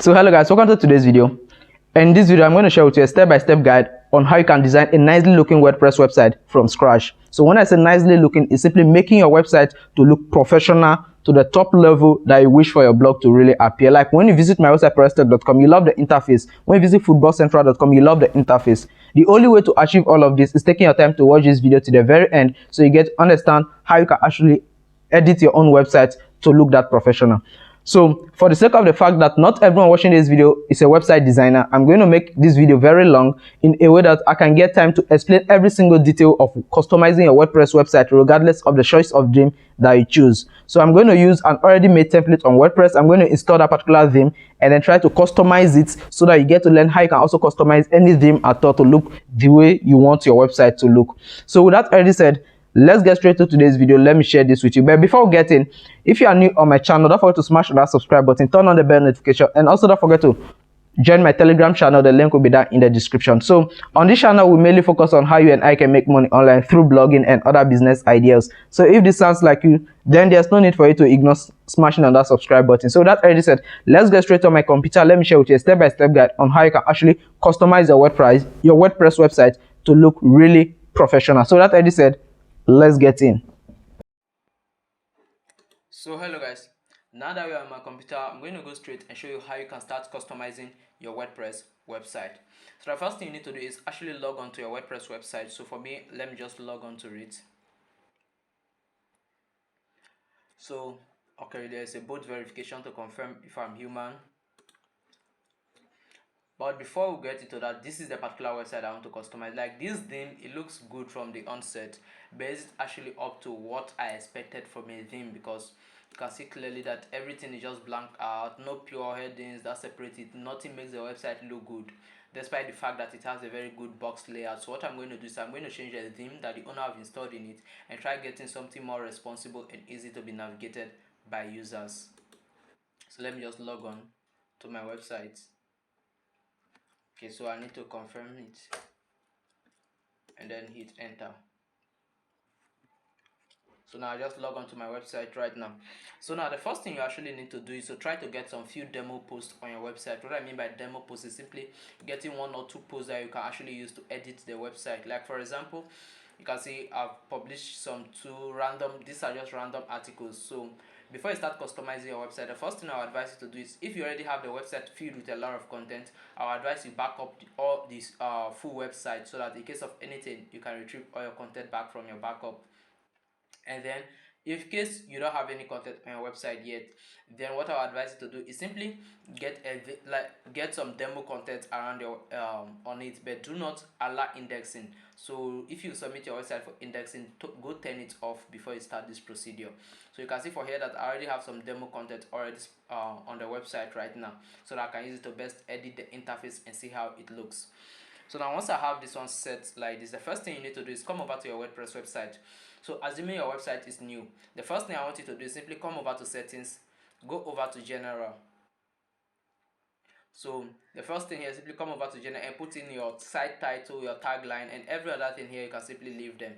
So hello guys, welcome to today's video. In this video I'm going to share with you a step-by-step guide on how you can design a nicely looking WordPress website from scratch. So when I say nicely looking, it's simply making your website to look professional to the top level that you wish for your blog to really appear. Like when you visit my website prestech.com, you love the interface. When you visit footballcentral.com, you love the interface. The only way to achieve all of this is taking your time to watch this video to the very end so you get to understand how you can actually edit your own website to look that professional. So for the sake of the fact that not everyone watching this video is a website designer, I'm going to make this video very long in a way that I can get time to explain every single detail of customizing your WordPress website regardless of the choice of theme that you choose. So I'm going to use an already made template on WordPress. I'm going to install that particular theme and then try to customize it so that you get to learn how you can also customize any theme at all to look the way you want your website to look. So with that already said, let's get straight to today's video. Let me share this with you. But before we get in, if you are new on my channel, don't forget to smash that subscribe button, turn on the bell notification, and also don't forget to join my Telegram channel. The link will be down in the description. So on this channel, we mainly focus on how you and I can make money online through blogging and other business ideas. So if this sounds like you, then there's no need for you to ignore smashing on that subscribe button. So that already said, let's get straight on my computer. Let me share with you a step-by-step guide on how you can actually customize your WordPress website to look really professional. So that already said, let's get in. So hello guys, now that we are on my computer, I'm going to go straight and show you how you can start customizing your WordPress website. So the first thing you need to do is actually log on to your WordPress website. So for me, let me just log on to it. So okay, there's a boot verification to confirm if I'm human. But before we get into that, this is the particular website I want to customize. Like this theme, it looks good from the onset, but it's actually up to what I expected from a theme, because you can see clearly that everything is just blank out, no pure headings that separate it, nothing makes the website look good, despite the fact that it has a very good box layout. So what I'm going to do is I'm going to change the theme that the owner have installed in it and try getting something more responsible and easy to be navigated by users. So let me just log on to my website. Okay, so I need to confirm it and then hit enter. So now I just log on to my website right now. So now the first thing you actually need to do is to try to get some few demo posts on your website. What I mean by demo posts is simply getting one or two posts that you can actually use to edit the website. Like for example, you can see I've published some these are just random articles. So before you start customizing your website, the first thing I would advise you to do is, if you already have the website filled with a lot of content, I would advise you back up all this full website, so that in case of anything, you can retrieve all your content back from your backup. And then if in case you don't have any content on your website yet, then what I would advise you to do is simply get some demo content around your on it, but do not allow indexing. So if you submit your website for indexing, go turn it off before you start this procedure. So you can see for here that I already have some demo content already on the website right now, so that I can use it to best edit the interface and see how it looks. So now once I have this one set like this, the first thing you need to do is come over to your WordPress website. So assuming your website is new, the first thing I want you to do is simply come over to settings, go over to general. So the first thing here, simply come over to general and put in your site title, your tagline, and every other thing here you can simply leave them.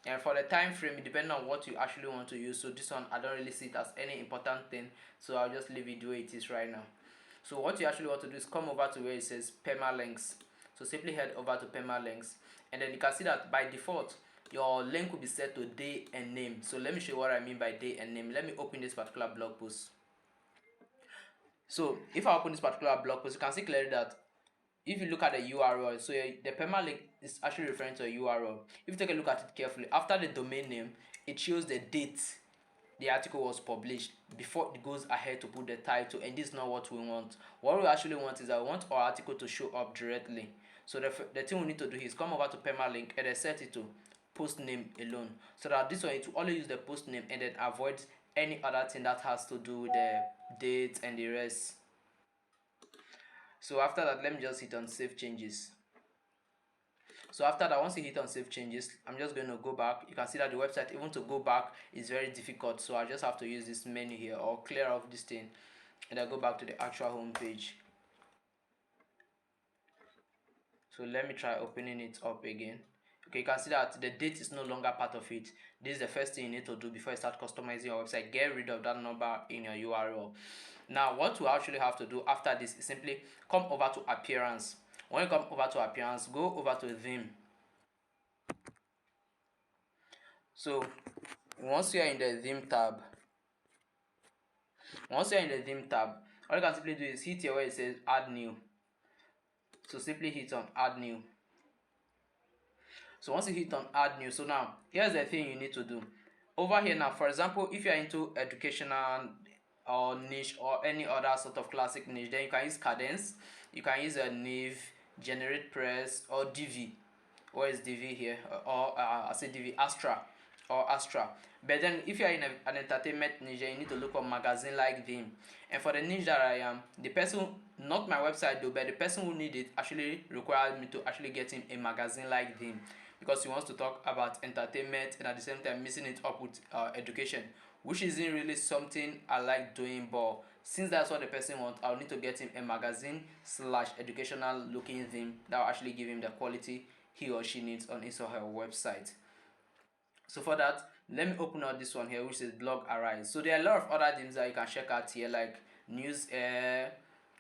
And for the time frame, depending on what you actually want to use, so this one I don't really see it as any important thing, so I'll just leave it the way it is right now. So what you actually want to do is come over to where it says permalinks. So simply head over to permalinks, and then you can see that by default your link will be set to day and name. So let me show you what I mean by day and name. Let me open this particular blog post. So if I open this particular blog post, you can see clearly that if you look at the URL, so the permalink is actually referring to a URL. If you take a look at it carefully, after the domain name, it shows the date the article was published before it goes ahead to put the title, and this is not what we want. What we actually want is that we want our article to show up directly. So the thing we need to do is come over to permalink and then set it to post name alone, so that this one it will only use the post name and then avoid any other thing that has to do with the date and the rest. So after that, let me just hit on save changes. So after that, once you hit on save changes, I'm just going to go back. You can see that the website, even to go back, is very difficult, so I just have to use this menu here or clear off this thing, and I go back to the actual home page. So let me try opening it up again. Okay, you can see that the date is no longer part of it. This is the first thing you need to do before you start customizing your website. Get rid of that number in your URL. Now what we actually have to do after this is simply come over to appearance. When you come over to appearance, go over to theme. So once you are in the theme tab, all you can simply do is hit here where it says add new. So simply hit on add new. So once you hit on add new, so now here's the thing you need to do over here. Now for example, if you are into educational or niche or any other sort of classic niche, then you can use Cadence, you can use a Nave, Generate Press, or Divi. Where is Divi here? Or I say Divi, Astra or Astra. But then if you are in an entertainment niche, you need to look for magazine like theme. And for the niche that I am, the person, not my website though, but the person who need it actually required me to actually get him a magazine like theme, because he wants to talk about entertainment and at the same time mixing it up with education, which isn't really something I like doing. But since that's what the person wants, I'll need to get him a magazine slash educational looking theme that will actually give him the quality he or she needs on his or her website. So for that, let me open up this one here, which is blog arise. So there are a lot of other themes that you can check out here, like news air,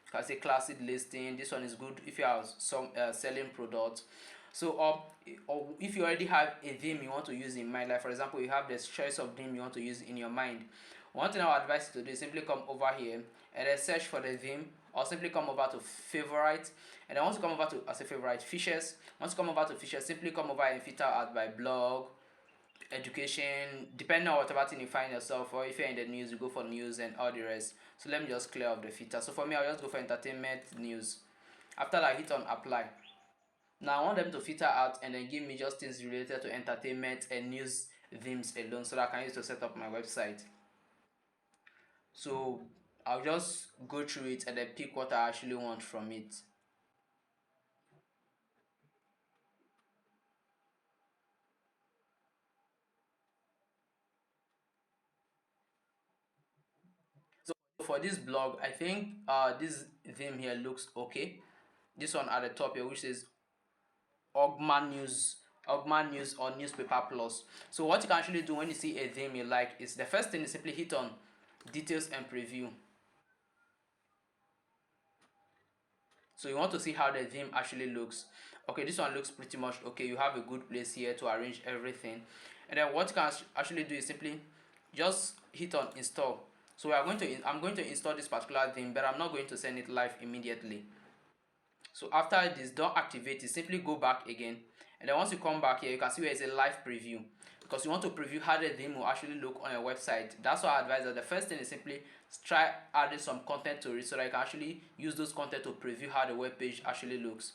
can say classic listing. This one is good if you are some selling products. So or if you already have a theme you want to use in mind, like for example you have this choice of theme you want to use in your mind, one thing I would advise you to do is simply come over here and then search for the theme, or simply come over to favorite, and then once you come over to as a favorite features, once you come over to features, simply come over and filter out by blog, education, depending on whatever thing you find yourself, or if you're in the news you go for news and all the rest. So let me just clear off the filter. So for me, I'll just go for entertainment news. After that, hit on apply. Now I want them to filter out and then give me just things related to entertainment and news themes alone, so that I can use to set up my website. So I'll just go through it and then pick what I actually want from it. So for this blog, I think this theme here looks okay. This one at the top here, which says Ogman News or Newspaper Plus. So what you can actually do when you see a theme you like is, the first thing is simply hit on details and preview. So you want to see how the theme actually looks. Okay, this one looks pretty much okay. You have a good place here to arrange everything. And then what you can actually do is simply just hit on install. So I'm going to install this particular theme, but I'm not going to send it live immediately. So after this, don't activate it, simply go back again, and then once you come back here, you can see where it's a live preview, because you want to preview how the theme will actually look on your website. That's why I advise that the first thing is simply try adding some content to it, so that you can actually use those content to preview how the web page actually looks.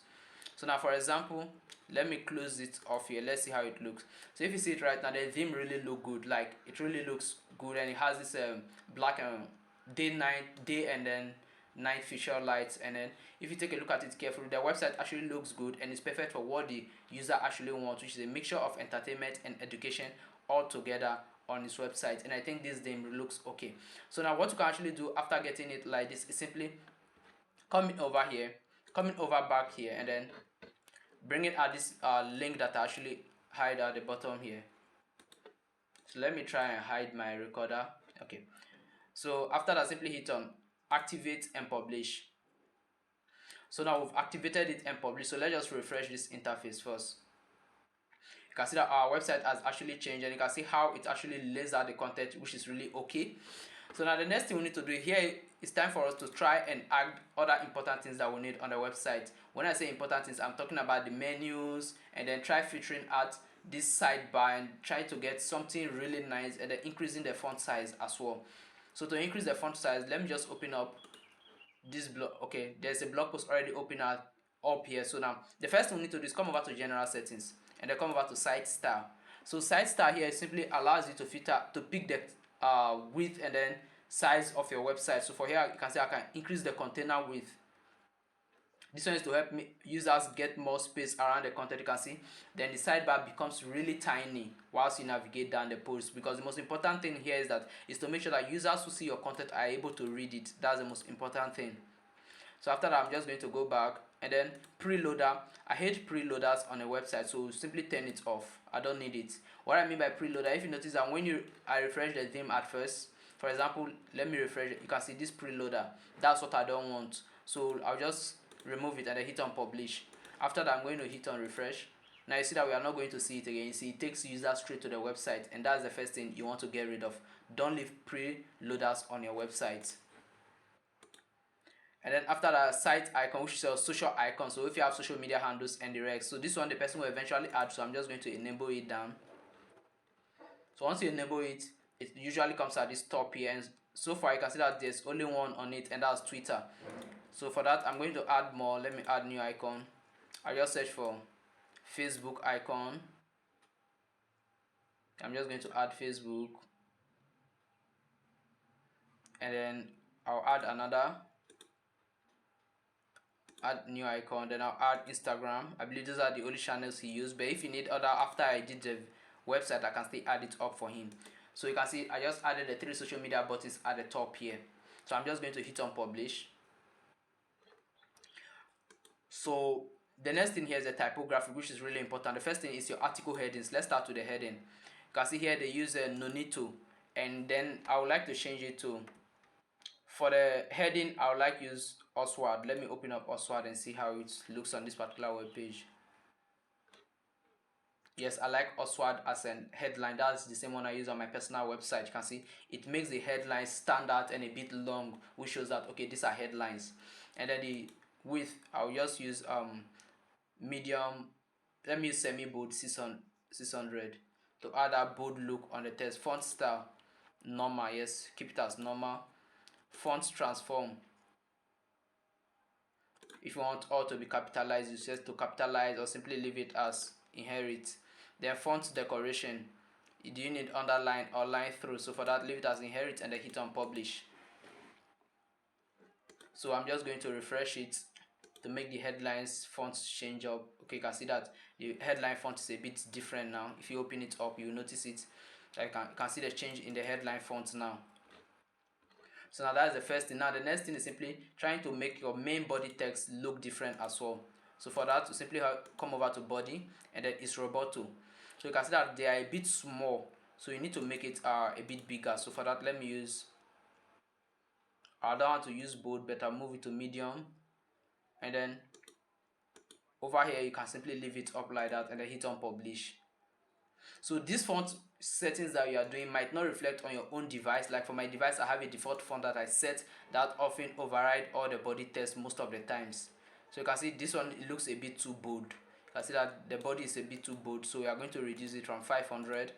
So now for example, let me close it off here, let's see how it looks. So if you see it right now, the theme really look good, like it really looks good, and it has this black day and then night feature lights. And then if you take a look at it carefully, the website actually looks good and it's perfect for what the user actually wants, which is a mixture of entertainment and education all together on his website. And I think this theme looks okay. So now what you can actually do after getting it like this is simply coming over here, coming over back here, and then bringing out this link that I actually hide at the bottom here. So let me try and hide my recorder. Okay, so after that, simply hit on activate and publish. So now we've activated it and published. So let's just refresh this interface first. You can see that our website has actually changed, and you can see how it actually lays out the content, which is really okay. So now the next thing we need to do here is time for us to try and add other important things that we need on the website. When I say important things, I'm talking about the menus, and then try filtering out this sidebar and try to get something really nice, and then increasing the font size as well. So to increase the font size, let me just open up this blog. Okay, there's a blog post already open up here. So now the first thing we need to do is come over to general settings and then come over to site style. So site style here simply allows you to filter to pick the width and then size of your website. So for here you can see I can increase the container width. This one is to help me users get more space around the content. You can see then the sidebar becomes really tiny whilst you navigate down the post, because the most important thing here is to make sure that users who see your content are able to read it. That's the most important thing. So after that, I'm just going to go back, and then preloader. I hate preloaders on a website, so simply turn it off. I don't need it. What I mean by preloader, if you notice that when I refresh the theme at first, For example, let me refresh it. You can see this preloader, that's what I don't want, so I'll just remove it and then hit on publish. After that, I'm going to hit on refresh. Now you see that we are not going to see it again. You see it takes users straight to the website, and that's the first thing you want to get rid of. Don't leave preloaders on your website. And then after that, site icon, which is your social icon. So if you have social media handles and the rest, so this one the person will eventually add, so I'm just going to enable it down. So once you enable it, it usually comes at this top here, and so far you can see that there's only one on it, and that's Twitter. So for that, I'm going to add more. Let me add new icon. I just search for Facebook icon. I'm just going to add Facebook, and then I'll add another, add new icon, then I'll add Instagram. I believe those are the only channels he used, but if you need other after I did the website, I can still add it up for him. So you can see I just added the 3 social media buttons at the top here. So I'm just going to hit on publish. So the next thing here is the typography, which is really important. The first thing is your article headings. Let's start with the heading. You can see here they use a nonito, and then I would like to change it to, for the heading I would like to use Oswald. Let me open up Oswald and see how it looks on this particular web page. Yes, I like Oswald as a headline. That's the same one I use on my personal website. You can see it makes the headlines stand out and a bit long, which shows that okay, these are headlines. And then the width, I'll just use medium. Let me use semi bold 600 to add a bold look on the text. Font style normal, yes, keep it as normal. Font transform, if you want all to be capitalized, you set to capitalize or simply leave it as inherit. Then font decoration, do you need underline or line through? So for that, leave it as inherit and then hit on publish. So I'm just going to refresh it to make the headlines font change up. Okay, you can see that the headline font is a bit different now. If you open it up, you notice it. You can see the change in the headline font now. So now that's the first thing. Now the next thing is simply trying to make your main body text look different as well. So for that, you simply come over to body, and then it's roboto. So you can see that they are a bit small, so you need to make it a bit bigger. So for that, let me use, I don't want to use bold, but I'll move it to medium, and then over here you can simply leave it up like that and then hit on publish. So these font settings that you are doing might not reflect on your own device. Like for my device, I have a default font that I set that often override all the body text most of the times. So you can see this one, it looks a bit too bold. You can see that the body is a bit too bold, so we are going to reduce it from 500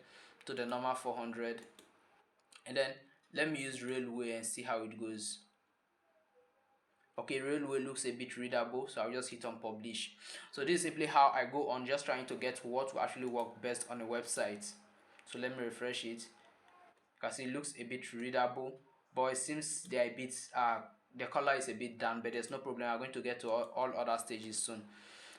to the normal 400, and then let me use railway and see how it goes. Okay, railway looks a bit readable, so I'll just hit on publish. So this is simply how I go on, just trying to get what will actually work best on a website. So let me refresh it. You can see it looks a bit readable, but it seems they are a bit the color is a bit down, but there's no problem. I'm going to get to all other stages soon.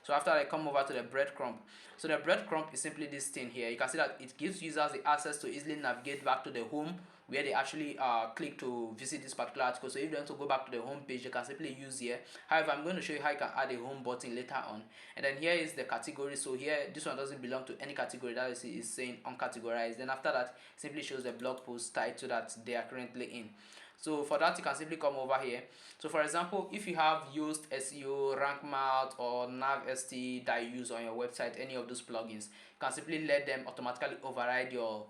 So after I come over to the breadcrumb, so the breadcrumb is simply this thing here. You can see that it gives users the access to easily navigate back to the home where they actually click to visit this particular article. So if they want to go back to the home page, they can simply use here. However, I'm going to show you how you can add a home button later on. And then here is the category. So here, this one doesn't belong to any category. That is saying uncategorized. Then after that, simply shows the blog post title that they are currently in. So for that, you can simply come over here. So for example, if you have used SEO, Rank Math, or NavST that you use on your website, any of those plugins, you can simply let them automatically override your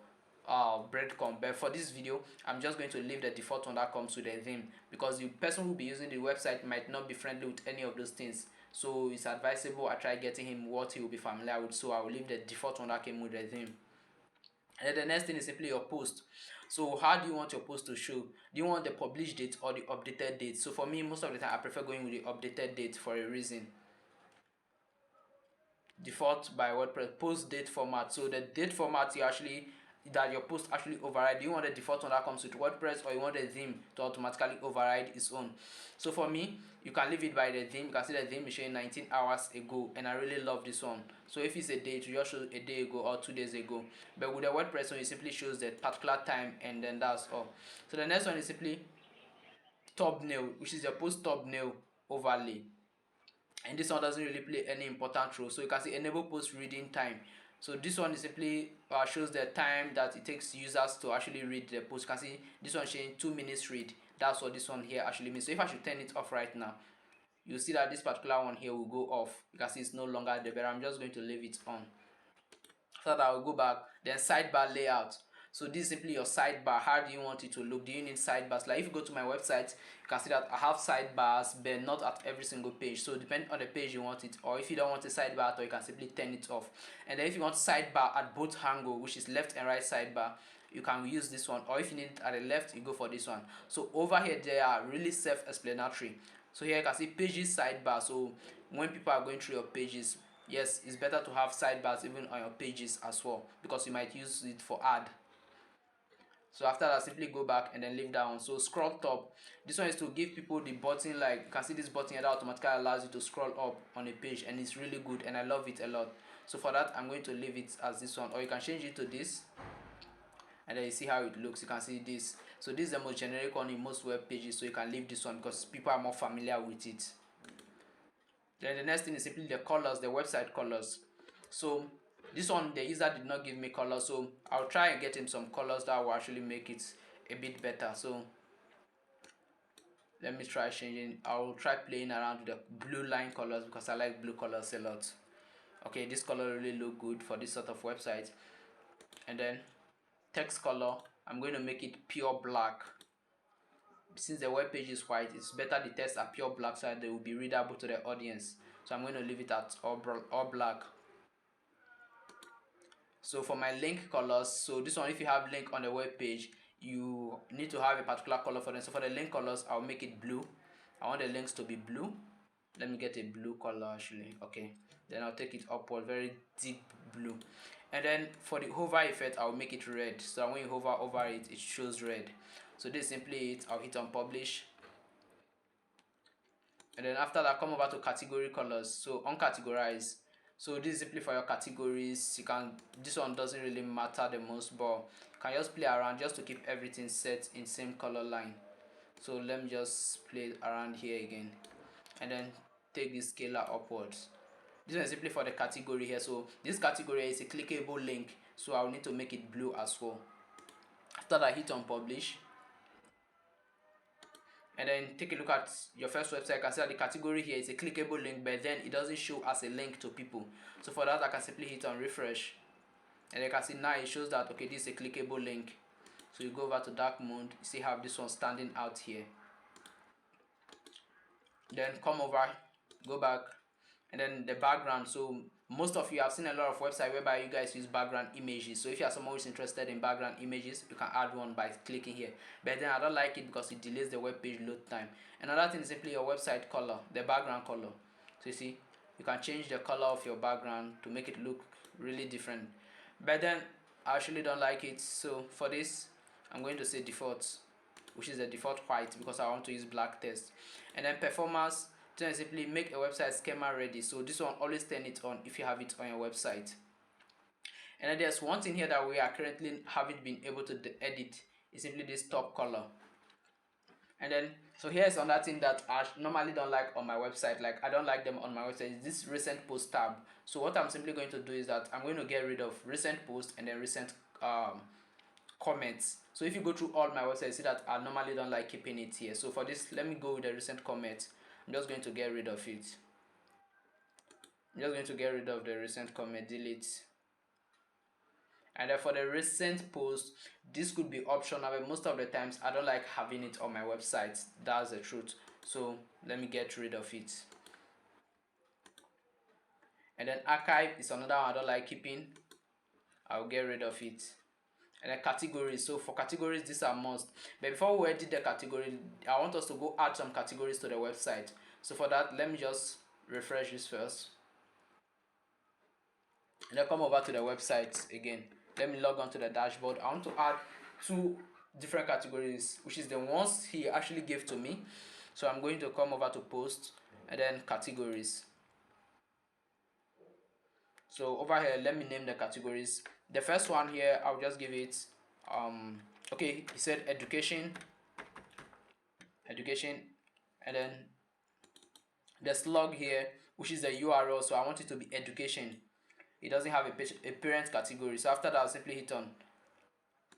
breadcrumb. But for this video, I'm just going to leave the default one that comes with the theme, because the person who will be using the website might not be friendly with any of those things. So it's advisable I try getting him what he will be familiar with. So I will leave the default one that came with the theme. And then the next thing is simply your post. So how do you want your post to show? Do you want the published date or the updated date? So for me, most of the time I prefer going with the updated date for a reason. Default by WordPress post date format. So the date format you actually that your post actually override. Do you want the default one that comes with WordPress, or you want the theme to automatically override its own? So for me, you can leave it by the theme. You can see the theme is showing 19 hours ago, and I really love this one. So if it's a day, it will just show a day ago or 2 days ago. But with the WordPress one, it simply shows the particular time, and then that's all. So the next one is simply thumbnail, which is your post thumbnail overlay. And this one doesn't really play any important role. So you can see enable post reading time. So this one is simply shows the time that it takes users to actually read the post. You can see this one showing 2 minutes read. That's what this one here actually means. So if I should turn it off right now, you see that this particular one here will go off. You can see it's no longer there, but I'm just going to leave it on. So that I will go back. Then sidebar layout. So this is simply your sidebar. How do you want it to look? Do you need sidebars? Like if you go to my website, you can see that I have sidebars, but not at every single page. So depending on the page you want it, or if you don't want a sidebar at all, you can simply turn it off. And then if you want sidebar at both angle, which is left and right sidebar, you can use this one. Or if you need it at the left, you go for this one. So over here they are really self-explanatory. So here you can see pages sidebar. So when people are going through your pages, yes, it's better to have sidebars even on your pages as well, because you might use it for ad. So after that, simply go back and then leave that one. So scroll top, this one is to give people the button. Like you can see this button here that automatically allows you to scroll up on a page, and it's really good and I love it a lot. So for that, I'm going to leave it as this one, or you can change it to this, and then you see how it looks. You can see this. So this is the most generic one in most web pages, so you can leave this one because people are more familiar with it. Then the next thing is simply the colors, the website colors. So this one the user did not give me color, so I'll try and get him some colors that will actually make it a bit better. So let me try changing. I'll try playing around with the blue line colors because I like blue colors a lot. Okay, this color really look good for this sort of website. And then text color, I'm going to make it pure black. Since the web page is white, it's better the text are pure black so that they will be readable to the audience. So I'm going to leave it at all black. So for my link colors, so this one, if you have link on the web page, you need to have a particular color for them. So for the link colors, I'll make it blue. I want the links to be blue. Let me get a blue color actually. Okay, then I'll take it upward, very deep blue. And then for the hover effect, I'll make it red, so when you hover over it, it shows red. So this is simply it. I'll hit on publish, and then after that, come over to category colors. So uncategorize, so this is simply for your categories. You can, this one doesn't really matter the most, but you can just play around just to keep everything set in same color line. So let me just play around here again, and then take this scalar upwards. This one is simply for the category here. So this category is a clickable link, so I'll need to make it blue as well. After that, hit on publish, and then take a look at your first website. You can see that the category here is a clickable link, but then it doesn't show as a link to people. So for that, I can simply hit on refresh, and you can see now it shows that okay, this is a clickable link. So you go over to dark mode, you see how this one standing out here. Then come over, go back, and then the background. So most of you have seen a lot of websites whereby you guys use background images. So if you are someone who's interested in background images, you can add one by clicking here. But then I don't like it because it delays the web page load time. Another thing is simply your website color, the background color. So you see, you can change the color of your background to make it look really different. But then I actually don't like it. So for this, I'm going to say default, which is the default white because I want to use black text. And then performance, then simply make a website schema ready. So this one, always turn it on if you have it on your website. And then there's one thing here that we are currently haven't been able to edit, is simply this top color. And then so here's another thing that I normally don't like on my website, like I don't like them on my website, is this recent post tab. So what I'm simply going to do is that I'm going to get rid of recent post and then recent comments. So if you go through all my websites, see that I normally don't like keeping it here. So for this, let me go with the recent comment. I'm just going to get rid of it. I'm just going to get rid of the recent comment, delete. And then for the recent post, this could be optional, but most of the times I don't like having it on my website. That's the truth. So let me get rid of it. And then archive is another one I don't like keeping. I'll get rid of it. And then categories, so for categories, these are must. But before we edit the category, I want us to go add some categories to the website. So for that, let me just refresh this first, and then come over to the website again. Let me log on to the dashboard. I want to add two different categories, which is the ones he actually gave to me. So I'm going to come over to post and then categories. So over here, let me name the categories. The first one here, I'll just give it okay, he said education, and then the slug here, which is the URL, so I want it to be education. it doesn't have a parent category. So after that, I'll simply hit on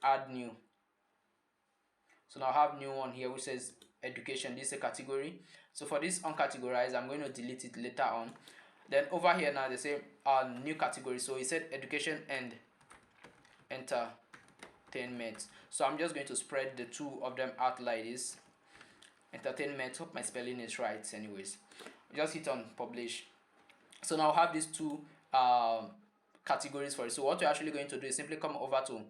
add new. So now I have new one here which says education. This is a category. So for this uncategorized, I'm going to delete it later on. Then over here now they say new category. So it said education and entertainment. So I'm just going to spread the two of them out like this. Entertainment. Hope my spelling is right. Anyways, just hit on publish. So now I have these two categories for it. So what we're actually going to do is simply come over to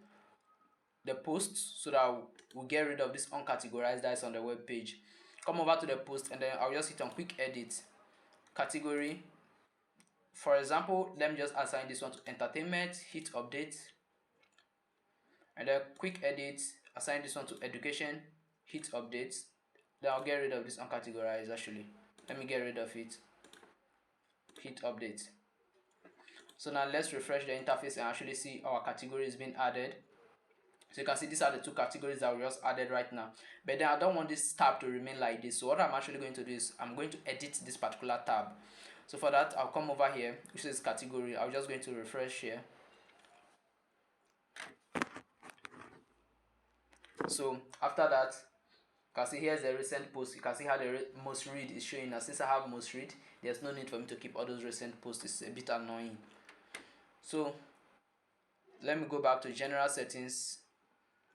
the post so that we'll get rid of this uncategorized that's on the web page. Come over to the post and then I'll just hit on quick edit category. For example, let me just assign this one to entertainment, hit update, and then quick edit, assign this one to education, hit update. Then I'll get rid of this uncategorized. Actually, let me get rid of it, hit update. So now let's refresh the interface and actually see our categories being added. So you can see these are the two categories that we just added right now. But then I don't want this tab to remain like this. So what I'm actually going to do is I'm going to edit this particular tab. So for that, I'll come over here, which is category. I'm just going to refresh here. So after that, you can see here's the recent post. You can see how the most read is showing. Now since I have most read, there's no need for me to keep all those recent posts. It's a bit annoying. So let me go back to general settings.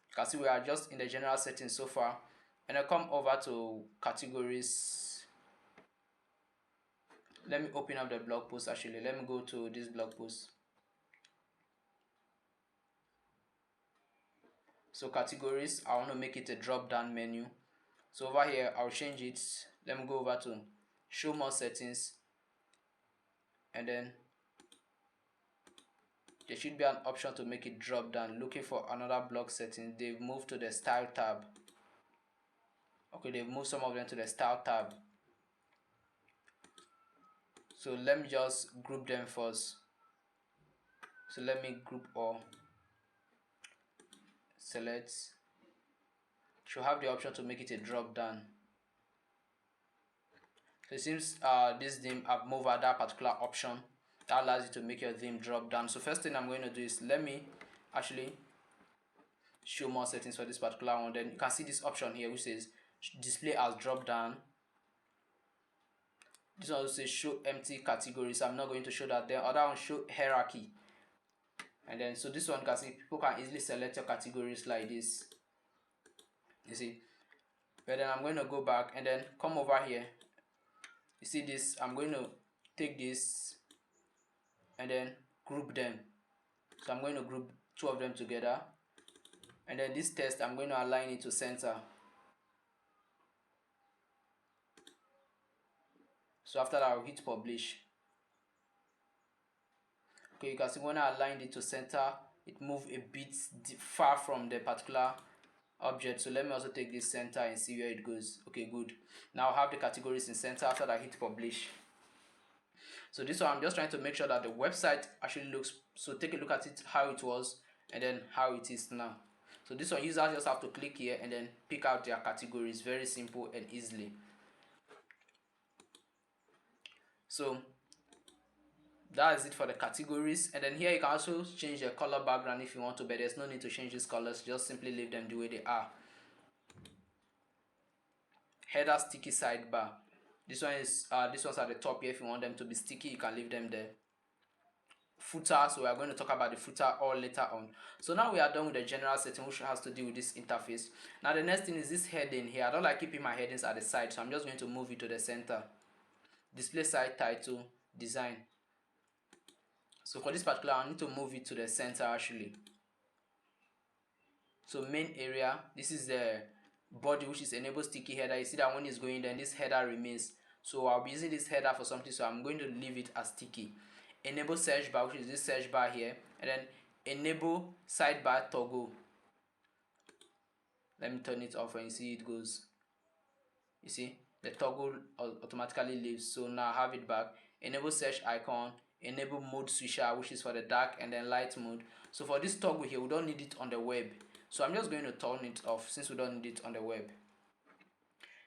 You can see we are just in the general settings so far, and I come over to categories. Let me open up the blog post. Actually, let me go to this blog post. So categories, I want to make it a drop down menu. So over here I'll change it. Let me go over to show more settings, and then there should be an option to make it drop down. Looking for another blog setting, they've moved to the style tab. Okay, they've moved some of them to the style tab. So let me just group them first. So let me group all, select, should have the option to make it a drop down. So it seems this theme I've moved at that particular option that allows you to make your theme drop down. So first thing I'm going to do is let me actually show more settings for this particular one. Then you can see this option here which says display as drop down. This one also says show empty categories. I'm not going to show that. Then other one show hierarchy. And then so this one you can see people can easily select your categories like this. You see. But then I'm going to go back and then come over here. You see this, I'm going to take this and then group them. So I'm going to group two of them together, and then this text I'm going to align it to center. So after that I'll hit publish. Okay, you can see when I aligned it to center, it moved a bit far from the particular object. So let me also take this center and see where it goes. Okay, good. Now I have the categories in center after that I hit publish. So this one I'm just trying to make sure that the website actually looks, so take a look at it how it was and then how it is now. So this one users just have to click here and then pick out their categories, very simple and easily. So that is it for the categories. And then here you can also change the color background if you want to, but there's no need to change these colors, just simply leave them the way they are. Header sticky sidebar, this one is this one's at the top here. If you want them to be sticky, you can leave them there. Footer, so we are going to talk about the footer all later on. So now we are done with the general setting which has to do with this interface. Now the next thing is this heading here. I don't like keeping my headings at the side, so I'm just going to move it to the center. Display site title, design. So for this particular, I need to move it to the center actually. So main area, this is the body which is enable sticky header. You see that when it's going, then this header remains. So I'll be using this header for something, so I'm going to leave it as sticky. Enable search bar, which is this search bar here, and then enable sidebar toggle. Let me turn it off and you see it goes. You see the toggle automatically leaves. So now I have it back. Enable search icon, enable mode switcher, which is for the dark and then light mode. So for this toggle here, we don't need it on the web, so I'm just going to turn it off since we don't need it on the web.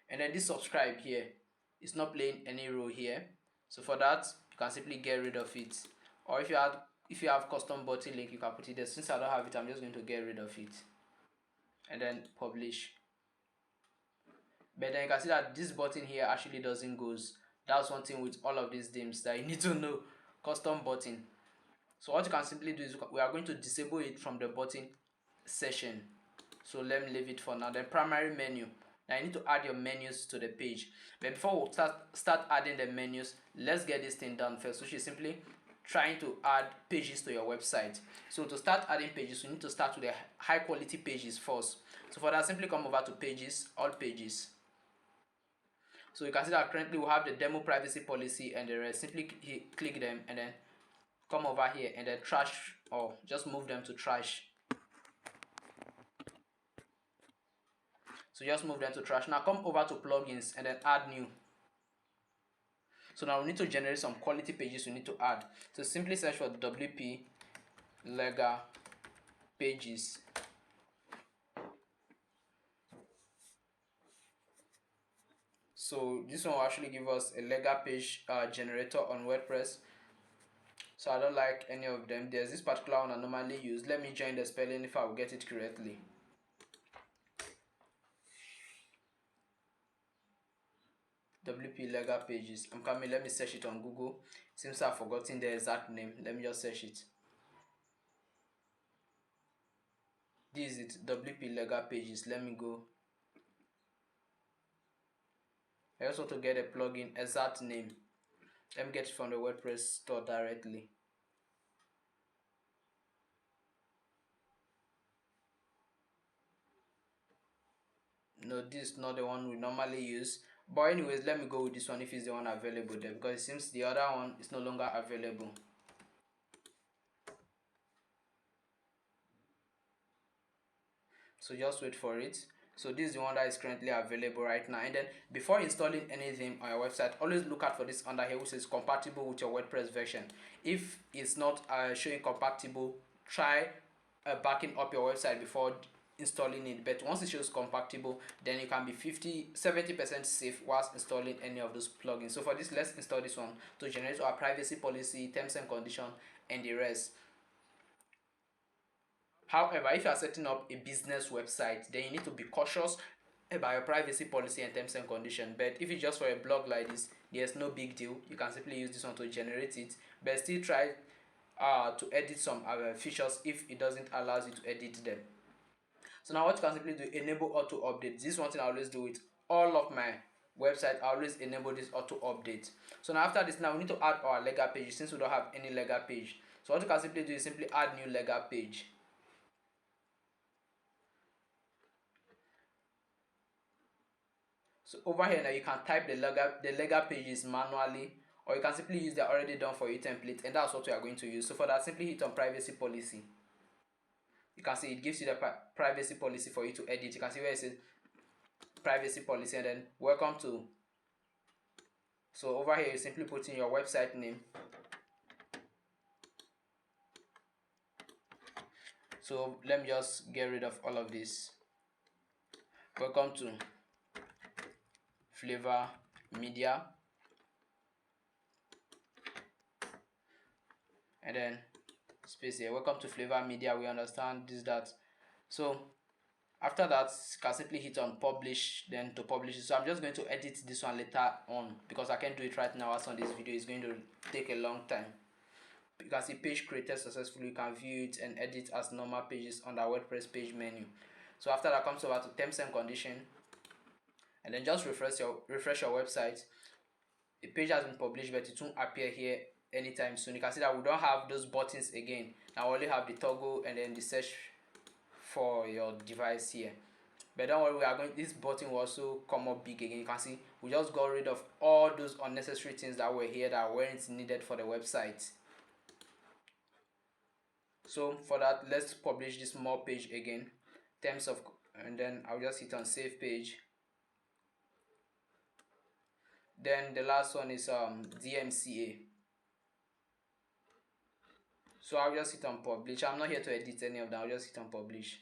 And then this subscribe here, it's not playing any role here, so for that you can simply get rid of it. Or if you had If you have custom button link, you can put it there. Since I don't have it, I'm just going to get rid of it and then publish. But then you can see that this button here actually doesn't goes. That's one thing with all of these themes that you need to know. Custom button. So what you can simply do is we are going to disable it from the button session. So let me leave it for now. Then primary menu. Now you need to add your menus to the page. But before we start adding the menus, let's get this thing done first, which is simply trying to add pages to your website. So to start adding pages, we need to start with the high quality pages first. So for that, simply come over to pages, all pages. So you can see that currently we have the demo privacy policy and the rest. Simply click them and then come over here and then trash, or just move them to trash. So just move them to trash. Now come over to plugins and then add new. So now we need to generate some quality pages we need to add. So simply search for WP Lega pages. So this one will actually give us a Lega page generator on WordPress. So I don't like any of them. There's this particular one I normally use. Let me join the spelling if I will get it correctly. WP Lega pages. I'm coming. Let me search it on Google. Since I've forgotten the exact name, let me just search it. This is it, WP Lega pages. Let me go. I also want to get a plugin exact name. Let me get it from the WordPress store directly. No, this is not the one we normally use. But anyways, let me go with this one if it's the one available there, because it seems the other one is no longer available. So just wait for it. So this is the one that is currently available right now. And then before installing anything on your website, always look out for this under here which is compatible with your WordPress version. If it's not showing compatible, try backing up your website before installing it. But once it shows compatible, then you can be 70% safe whilst installing any of those plugins. So for this, let's install this one to generate our privacy policy, terms and condition, and the rest. However, if you are setting up a business website, then you need to be cautious about your privacy policy and terms and conditions. But if it's just for a blog like this, there's no big deal. You can simply use this one to generate it, but still try to edit some features if it doesn't allow you to edit them. So now what you can simply do, enable auto update. This is one thing I always do with all of my website. I always enable this auto update. So now after this, now we need to add our Lega page since we don't have any Lega page. So what you can simply do is simply add new Lega page. So over here now you can type the Lega pages manually, or you can simply use the already done for you template, and that's what we are going to use. So for that, simply hit on privacy policy. You can see it gives you the privacy policy for you to edit. You can see where it says privacy policy and then welcome to. So over here you simply put in your website name. So let me just get rid of all of this. Welcome to Flavor Media, and then space here. Welcome to Flavor Media. We understand this, that. So after that, you can simply hit on publish, then to publish it. So I'm just going to edit this one later on because I can't do it right now as on this video. It's going to take a long time. You can see page created successfully. You can view it and edit as normal pages on the WordPress page menu. So after that, comes over to terms and condition, and then just refresh your website. The page has been published, but it won't appear here anytime soon. You can see that we don't have those buttons again. Now we only have the toggle and then the search for your device here. But don't worry, we are going, this button will also come up big again. You can see we just got rid of all those unnecessary things that were here that weren't needed for the website. So for that, let's publish this more page again, terms of, and then I'll just hit on save page. Then the last one is DMCA. So I'll just hit on publish. I'm not here to edit any of them. I'll just hit on publish.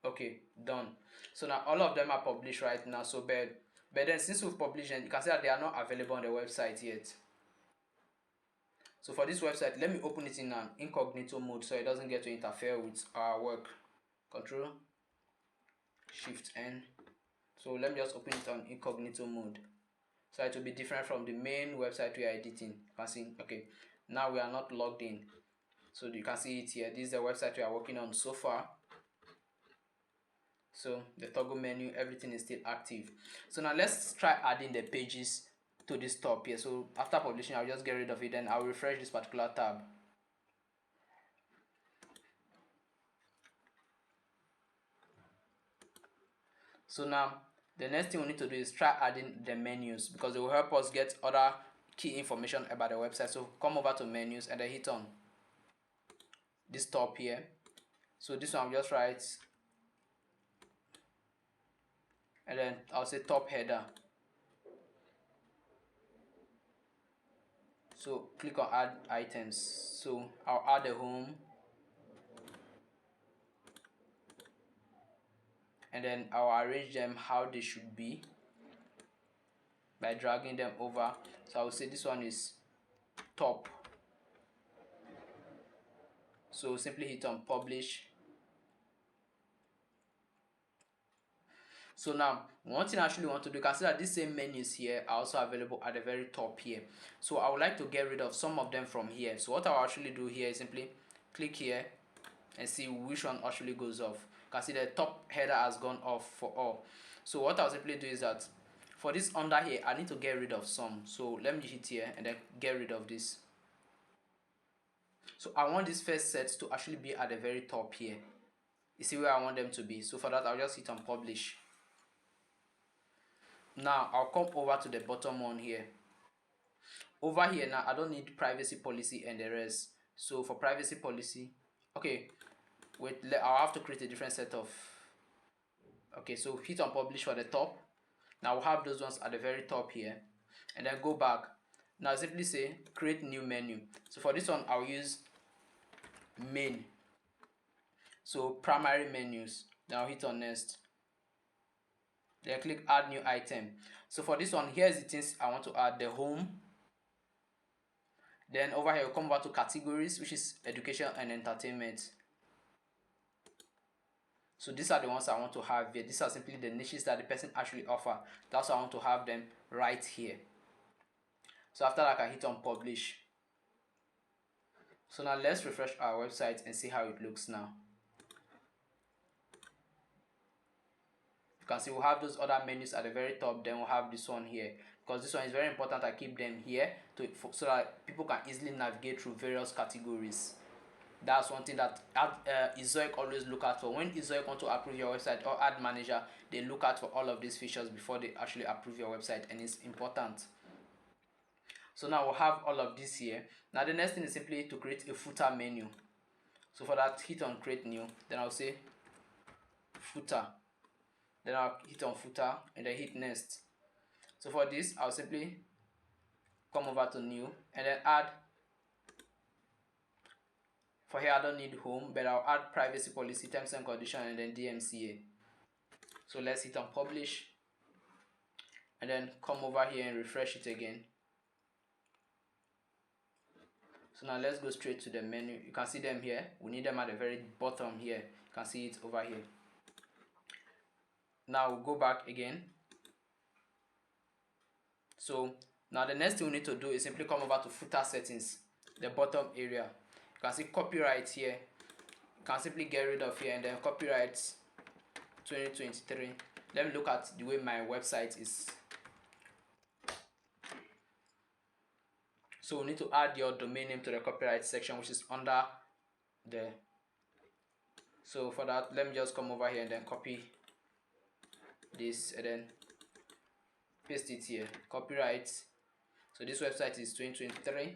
Okay, done. So now all of them are published right now. So but then since we've published them, you can see that they are not available on the website yet. So for this website, let me open it in an incognito mode so it doesn't get to interfere with our work. Control Shift N. So let me just open it on incognito mode, so it will be different from the main website we are editing. You can see, okay, now we are not logged in, so you can see it here. This is the website we are working on so far. So the toggle menu, everything is still active. So now let's try adding the pages to this top here. So after publishing, I'll just get rid of it, and I'll refresh this particular tab. So now the next thing we need to do is try adding the menus, because it will help us get other key information about the website. So come over to menus and then hit on this top here. So this one I'll just write, and then I'll say top header. So click on add items. So I'll add the home, and then I'll arrange them how they should be by dragging them over. So I'll say this one is top. So simply hit on publish. So now one thing I actually want to do, consider these same menus here are also available at the very top here. So I would like to get rid of some of them from here. So what I'll actually do here is simply click here and see which one actually goes off. You can see the top header has gone off for all. So what I'll simply do is that for this under here, I need to get rid of some. So let me hit here and then get rid of this. So I want this first set to actually be at the very top here. You see where I want them to be. So for that, I'll just hit on publish. Now I'll come over to the bottom one here. Over here now, I don't need privacy policy and the rest. So for privacy policy, okay, wait, I'll have to create a different set of. Okay, so hit on publish for the top. Now we'll have those ones at the very top here, and then go back. Now simply say create new menu. So for this one, I'll use main. So primary menus. Now hit on next. Then click add new item. So for this one, here's the things I want to add: the home. Then over here, we'll come over to categories, which is education and entertainment. So these are the ones I want to have here. These are simply the niches that the person actually offer. That's why I want to have them right here. So after that, I can hit on publish. So now let's refresh our website and see how it looks now. You can see we'll have those other menus at the very top. Then we'll have this one here, because this one is very important. I keep them here so that people can easily navigate through various categories. That's one thing that Ezoic always look out for. When Ezoic want to approve your website, or ad manager, they look out for all of these features before they actually approve your website, and it's important. So now we'll have all of this here. Now the next thing is simply to create a footer menu. So for that, hit on create new, then I'll say footer, then I'll hit on footer and then hit next. So for this, I'll simply come over to new and then add. For here, I don't need home, but I'll add privacy policy, terms and conditions, and then DMCA. So let's hit on publish and then come over here and refresh it again. So now let's go straight to the menu. You can see them here. We need them at the very bottom here. You can see it over here. Now we'll go back again. So now the next thing we need to do is simply come over to footer settings, the bottom area. You can see copyright here. You can simply get rid of here and then copyright 2023. Let me look at the way my website is. So we need to add your domain name to the copyright section, which is under there. So for that, let me just come over here and then copy this and then paste it here. Copyright. So this website is 2023.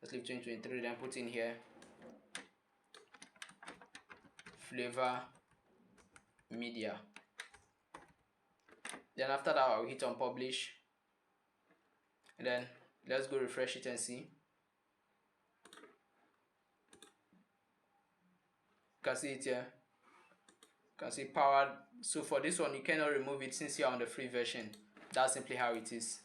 Let's leave 2023, then put in here Flavor Media. Then after that, I'll hit on publish, and then let's go refresh it and see. You can see it here. You can see powered. So for this one, you cannot remove it since you're on the free version. That's simply how it is.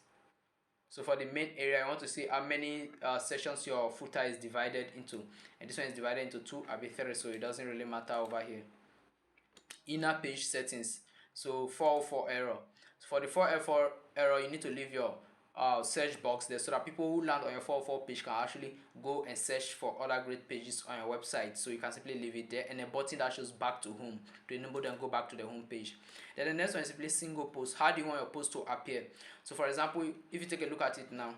So So for the main area, I want to see how many sections your footer is divided into, and this one is divided into 2 or 3, so it doesn't really matter over here. Inner page settings, so 404 error. So for the 404 error, you need to leave your search box there, so that people who land on your 404 page can actually go and search for other great pages on your website. So you can simply leave it there, and a button that shows back to home to enable them go back to the home page. Then the next one is simply single post. How do you want your post to appear? So for example, if you take a look at it now,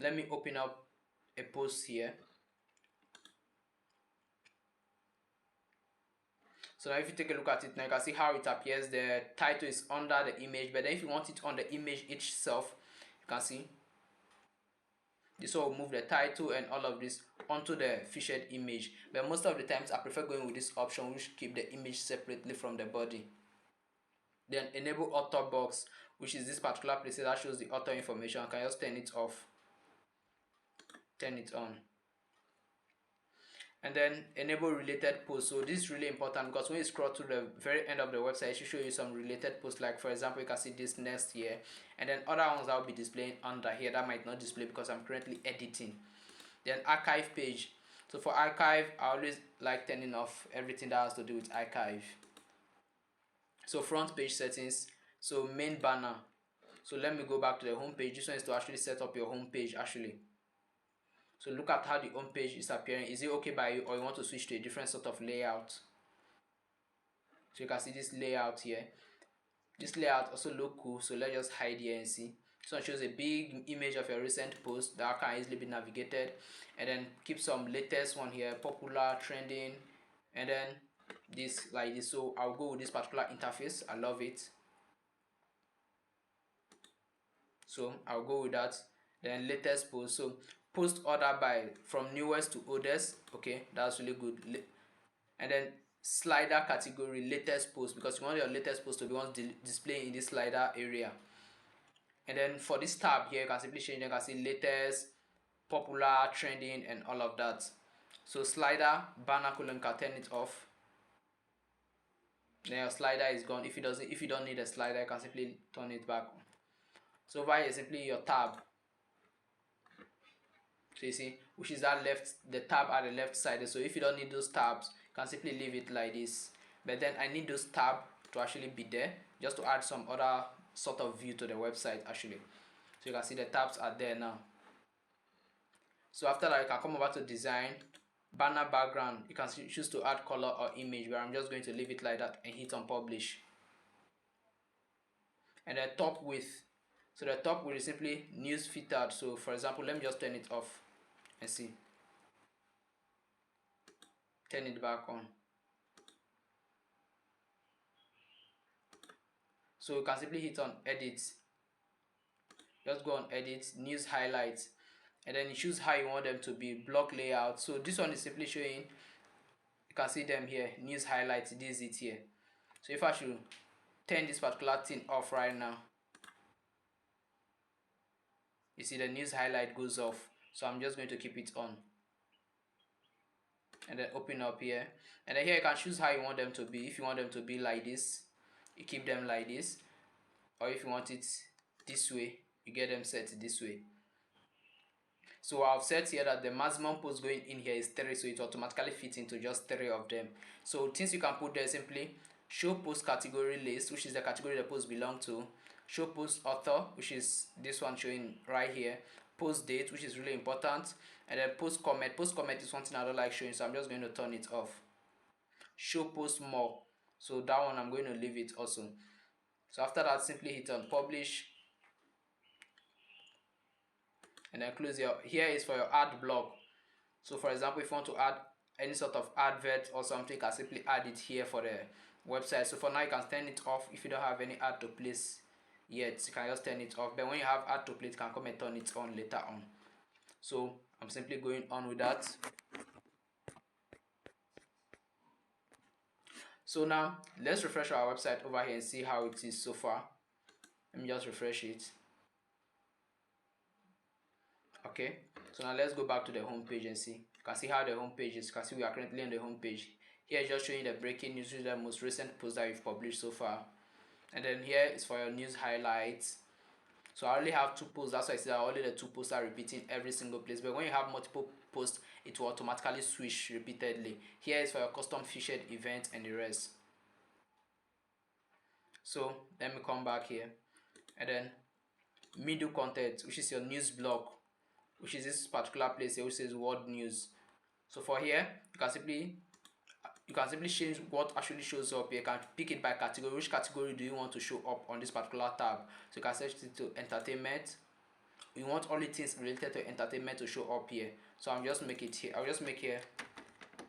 let me open up a post here. So now if you take a look at it now, you can see how it appears. The title is under the image, but then if you want it on the image itself, you can see this will move the title and all of this onto the featured image. But most of the times I prefer going with this option, which keep the image separately from the body. Then enable author box, which is this particular place that shows the author information. I can just turn it off, turn it on. And then enable related posts. So this is really important, because when you scroll to the very end of the website, it should show you some related posts. Like for example, you can see this next here, and then other ones that will be displaying under here that might not display because I'm currently editing. Then archive page. So for archive, I always like turning off everything that has to do with archive. So front page settings, so main banner. So let me go back to the home page. This one is to actually set up your home page actually. So look at how the home page is appearing. Is it okay by you, or you want to switch to a different sort of layout? So you can see this layout here. This layout also look cool, so let's just hide here and see. So it shows a big image of your recent post that can easily be navigated, and then keep some latest one here, popular, trending, and then this like this. So I'll go with this particular interface. I love it, so I'll go with that. Then latest post, so post order by from newest to oldest. Okay, that's really good. And then slider category, latest post, because you want your latest post to be once displaying in this slider area. And then for this tab here, you can simply change. You can see latest, popular, trending, and all of that. So slider banner colon, can turn it off. Then your slider is gone. If you don't need a slider, you can simply turn it back. So over here, simply your tab. So you see, which is that the tab at the left side. So if you don't need those tabs, you can simply leave it like this. But then I need those tabs to actually be there, just to add some other sort of view to the website actually. So you can see the tabs are there now. So after that, you can come over to design, banner background. You can choose to add color or image, but I'm just going to leave it like that and hit on publish. And the top width. So the top width is simply news filtered. So for example, let me just turn it off and see. Turn it back on. So you can simply hit on edit. Just go on edit, news highlights, and then you choose how you want them to be. Block layout. So this one is simply showing, you can see them here, news highlights. This is it here. So if I should turn this particular thing off right now, you see the news highlight goes off. So I'm just going to keep it on, and then open up here, and then here you can choose how you want them to be. If you want them to be like this, you keep them like this, or if you want it this way, you get them set this way. So I've set here that the maximum post going in here is 3, so it automatically fits into just 3 of them. So things you can put there, simply show post category list, which is the category the post belong to, show post author, which is this one showing right here, post date, which is really important, and then post comment. Post comment is something I don't like showing, so I'm just going to turn it off. Show post more, so that one I'm going to leave it also. So after that, simply hit on publish, and then close your. Here is for your ad block. So for example, if you want to add any sort of advert or something, you can simply add it here for the website. So for now, you can turn it off. If you don't have any ad to place yet, you can just turn it off. But when you have ad to place, you can come and turn it on later on. So I'm simply going on with that. So now let's refresh our website over here and see how it is so far. Let me just refresh it. Okay, so now let's go back to the home page and see. You can see how the home page is. You can see we are currently on the home page. Here is just showing the breaking news, which is the most recent post that we've published so far. And then here is for your news highlights. So I only have 2 posts. That's why I say that only the 2 posts are repeating every single place. But when you have multiple posts, it will automatically switch repeatedly. Here is for your custom featured event and the rest. So let me come back here, and then middle content, which is your news block, which is this particular place here which says world news. So for here, you can simply change what actually shows up here. You can pick it by category. Which category do you want to show up on this particular tab? So you can set it to entertainment. You want only things related to entertainment to show up here. So I'll just make it here. I'll just make here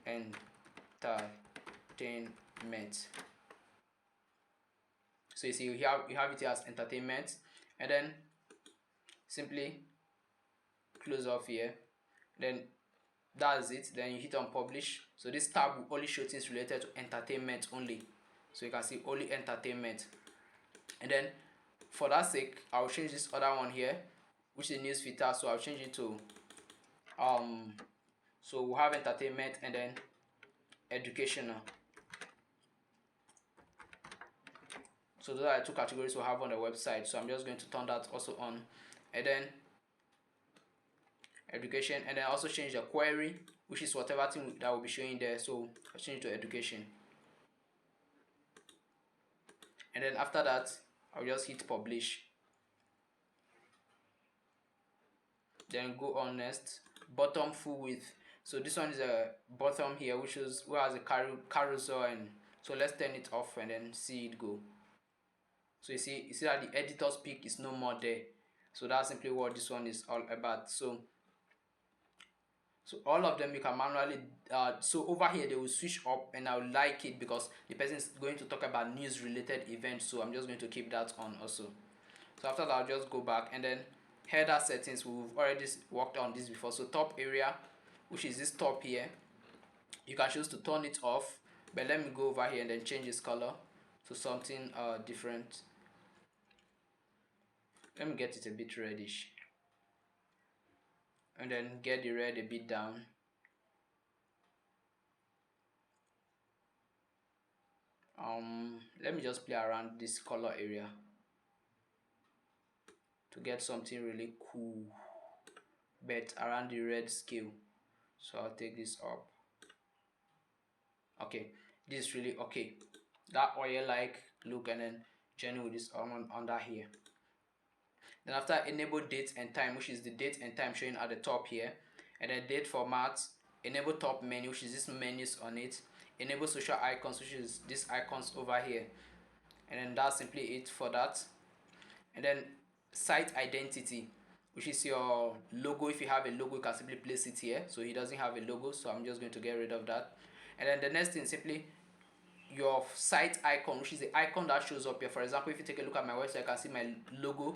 entertainment. So you see you have it here as entertainment, and then simply close off here. Then that's it. Then you hit on publish. So this tab will only show things related to entertainment only. So you can see only entertainment. And then for that sake, I'll change this other one here, which is news filter. So I'll change it to so we'll have entertainment and then educational. So those are the 2 categories we'll have on the website. So I'm just going to turn that also on, and then education, and then also change the query, which is whatever thing that will be showing there. So I'll change it to education, and then after that I'll just hit publish. Then go on next, bottom full width. So this one is a bottom here, which has a carousel, and so let's turn it off and then see it go. So you see that the editor's pick is no more there. So that's simply what this one is all about. So all of them you can manually so over here they will switch up, and I will like it because the person is going to talk about news related events. So I'm just going to keep that on also. So after that I'll just go back, and then header settings, we've already worked on this before. So top area, which is this top here, you can choose to turn it off, but let me go over here and then change its color to something different. Let me get it a bit reddish, and then get the red a bit down. Let me just play around this color area to get something really cool, but around the red scale. So I'll take this up. Okay, this is really okay, that oil like look, and then journey with this under here. Then after, enable date and time, which is the date and time showing at the top here, and then date format, enable top menu, which is this menus on it, enable social icons, which is these icons over here, and then that's simply it for that. And then site identity, which is your logo. If you have a logo, you can simply place it here. So he doesn't have a logo, so I'm just going to get rid of that. And then the next thing, simply your site icon, which is the icon that shows up here. For example, if you take a look at my website, you can see my logo.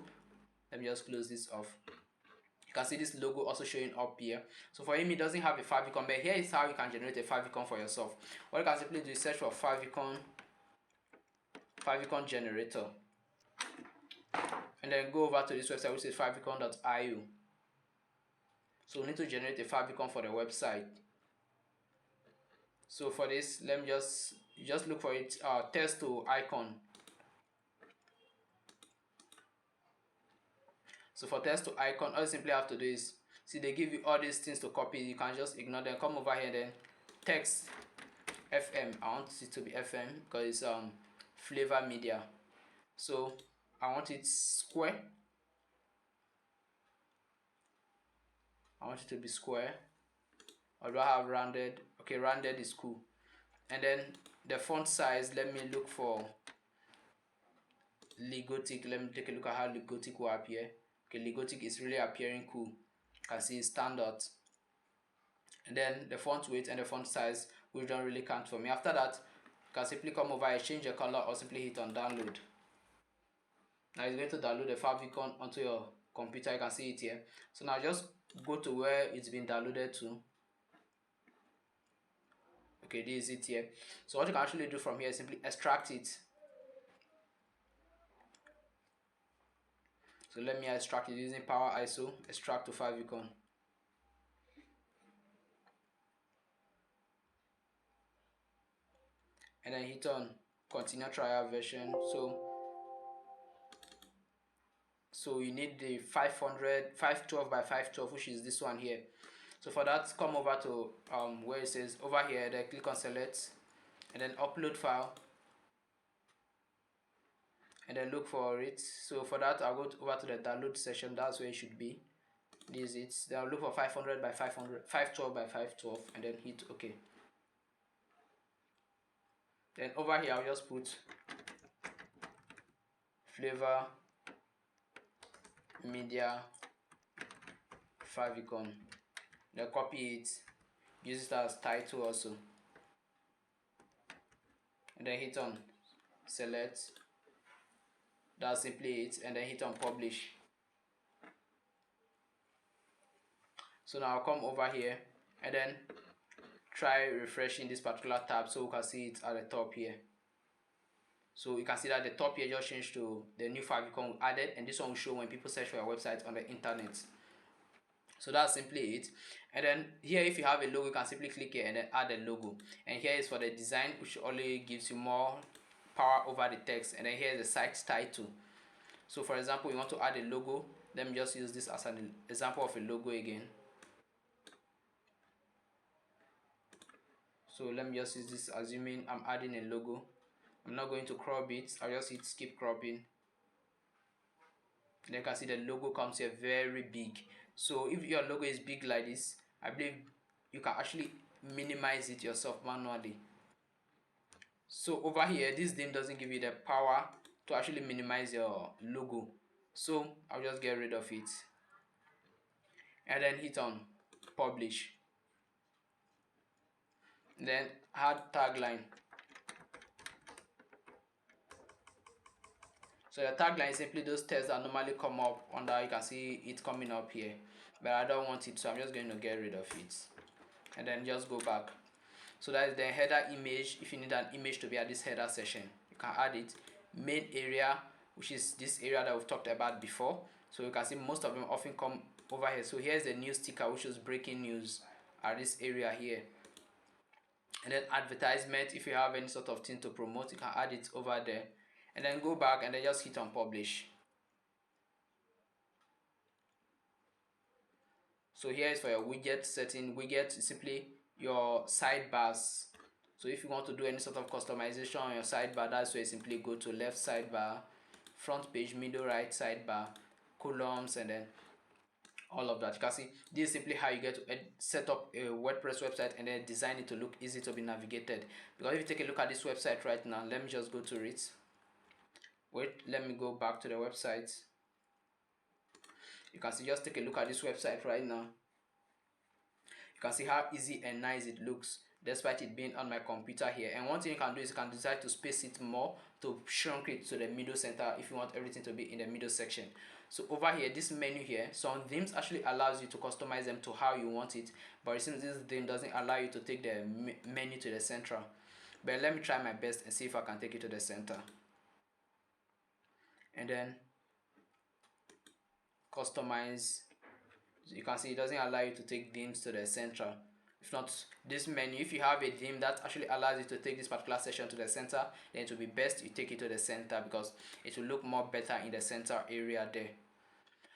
Let me just close this off. You can see this logo also showing up here. So for him, he doesn't have a favicon, but here is how you can generate a favicon for yourself. What you can simply do is search for favicon generator, and then go over to this website, which is favicon.io. So we need to generate a favicon for the website. So for this, let me just look for it, text to icon. So for text to icon, all you simply have to do is, see, they give you all these things to copy. You can just ignore them. Come over here, then text FM. I want it to be FM because it's flavor media. So I want it square. I want it to be square. Or do I have rounded? Okay, rounded is cool. And then the font size, let me look for Ligothic. Let me take a look at how Ligothic will appear. Okay, Ligothic is really appearing cool. You can see standard. And then the font weight and the font size, which don't really count for me. After that, you can simply come over and change the color, or simply hit on download. Now it's going to download the favicon onto your computer. You can see it here. So now just go to where it's been downloaded to. Okay, this is it here. So what you can actually do from here is simply extract it. So let me extract it using Power ISO, extract to favicon. And then hit on continue trial version. So So you need the 512 by 512, which is this one here. So for that, come over to where it says over here, then click on select, and then upload file, and then look for it. So for that, I'll go over to the download section. That's where it should be. This is it. Then I'll look for 500 by 500, 512 by 512, and then hit OK. Then over here, I'll just put flavor media favicon. Then copy it, use it as title also, and then hit on select. That's simply it, and then hit on publish. So now I'll come over here and then try refreshing this particular tab so we can see it at the top here. So you can see that the top here just changed to the new favicon added, and this one will show when people search for your website on the internet. So that's simply it. And then here, if you have a logo, you can simply click here and then add a logo. And here is for the design, which only gives you more power over the text. And then here is the site title. So for example, you want to add a logo. Let me just use this as an example of a logo again. So let me just use this, assuming I'm adding a logo. I'm not going to crop it. I'll just hit skip cropping. And you can see the logo comes here very big. So if your logo is big like this, I believe you can actually minimize it yourself manually. So over here, this theme doesn't give you the power to actually minimize your logo. So I'll just get rid of it. And then hit on publish. Then add tagline. So the tagline is simply those tests that normally come up under, you can see it coming up here, but I don't want it, so I'm just going to get rid of it. And then just go back. So that is the header image. If you need an image to be at this header section, you can add it. Main area, which is this area that we've talked about before. So you can see most of them often come over here. So here's the news sticker, which is breaking news at this area here. And then advertisement, if you have any sort of thing to promote, you can add it over there. And then go back and then just hit on publish. So here is for your widget setting. Widget is simply your sidebars. So if you want to do any sort of customization on your sidebar, that's where you simply go to left sidebar, front page, middle right sidebar, columns, and then all of that. You can see this is simply how you get to set up a WordPress website and then design it to look easy to be navigated. Because if you take a look at this website right now, let me just go to it. Wait, let me go back to the website. You can see, just take a look at this website right now. You can see how easy and nice it looks despite it being on my computer here. And one thing you can do is you can decide to space it more, to shrink it to the middle center if you want everything to be in the middle section. So over here, this menu here, some themes actually allows you to customize them to how you want it, but it seems this theme doesn't allow you to take the menu to the center. But let me try my best and see if I can take it to the center. And then customize. So you can see it doesn't allow you to take themes to the center. If not, this menu, if you have a theme that actually allows you to take this particular section to the center, then it will be best you take it to the center because it will look more better in the center area there.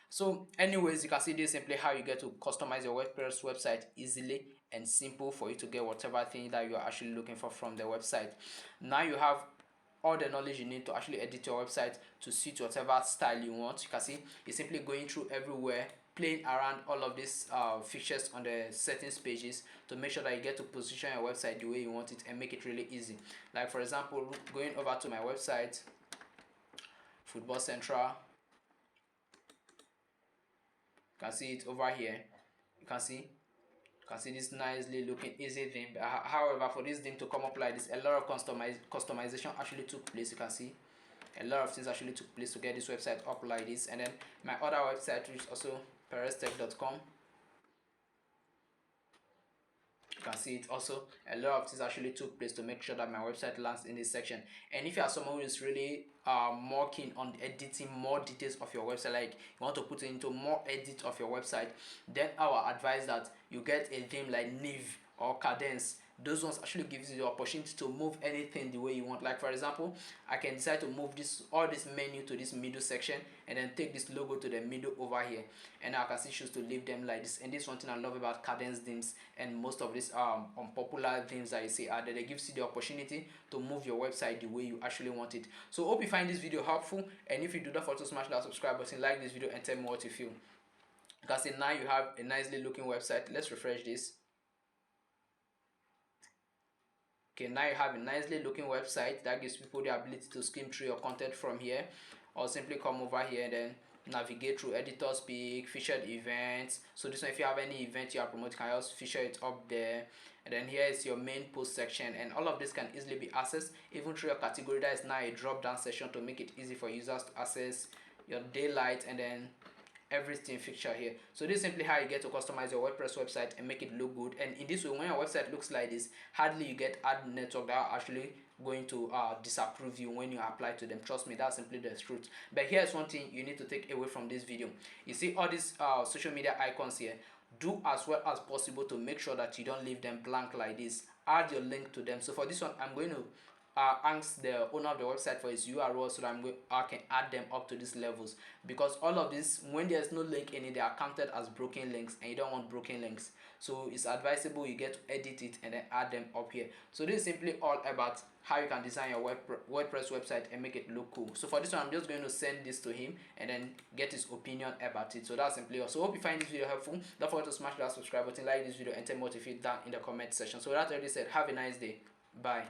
So anyways, you can see this simply how you get to customize your WordPress website easily and simple for you to get whatever thing that you are actually looking for from the website. Now you have all the knowledge you need to actually edit your website to suit whatever style you want. You can see it's simply going through everywhere, playing around all of these features on the settings pages to make sure that you get to position your website the way you want it and make it really easy. Like for example, going over to my website, Football Central, you can see it over here. You can see this nicely looking easy theme. However, for this theme to come up like this, a lot of customization actually took place. You can see a lot of things actually took place to get this website up like this. And then my other website, which is also perestech.com, you can see it also, a lot of things actually took place to make sure that my website lands in this section. And if you are someone who is really more keen on editing more details of your website, like you want to put into more edit of your website, then I will advise that you get a theme like Nive or Cadence. those ones actually gives you the opportunity to move anything the way you want. Like for example, I can decide to move this menu to this middle section, and then take this logo to the middle over here, and now I can still choose to leave them like this. And this is one thing I love about cadence themes and most of these unpopular themes that you see are that they gives you the opportunity to move your website the way you actually want it. So hope you find this video helpful, and if you do, not forget to smash that subscribe button, like this video, and tell me what you feel. You can see now you have a nicely looking website. Let's refresh this. Okay, now you have a nicely looking website that gives people the ability to skim through your content from here, or simply come over here and then navigate through editor speak, featured events. So this one, if you have any event you are promoting, you can also feature it up there. And then here is your main post section, and all of this can easily be accessed even through your category. That is now a drop down section to make it easy for users to access your daylight and then everything fixture here. So this is simply how you get to customize your WordPress website and make it look good. And in this way, when your website looks like this, hardly you get ad network that are actually going to disapprove you when you apply to them. Trust me, that's simply the truth. But here's one thing you need to take away from this video. You see all these social media icons here, do as well as possible to make sure that you don't leave them blank like this. Add your link to them. So for this one, I'm going to ask the owner of the website for his URL so that I can add them up to these levels, because all of this, when there's no link in it, they are counted as broken links, and you don't want broken links. So it's advisable you get to edit it and then add them up here. So this is simply all about how you can design your WordPress website and make it look cool. So for this one, I'm just going to send this to him and then get his opinion about it. So that's simply all. So hope you find this video helpful. Don't forget to smash that subscribe button, like this video, and tell me what you feel down in the comment section. So that already said, have a nice day. Bye.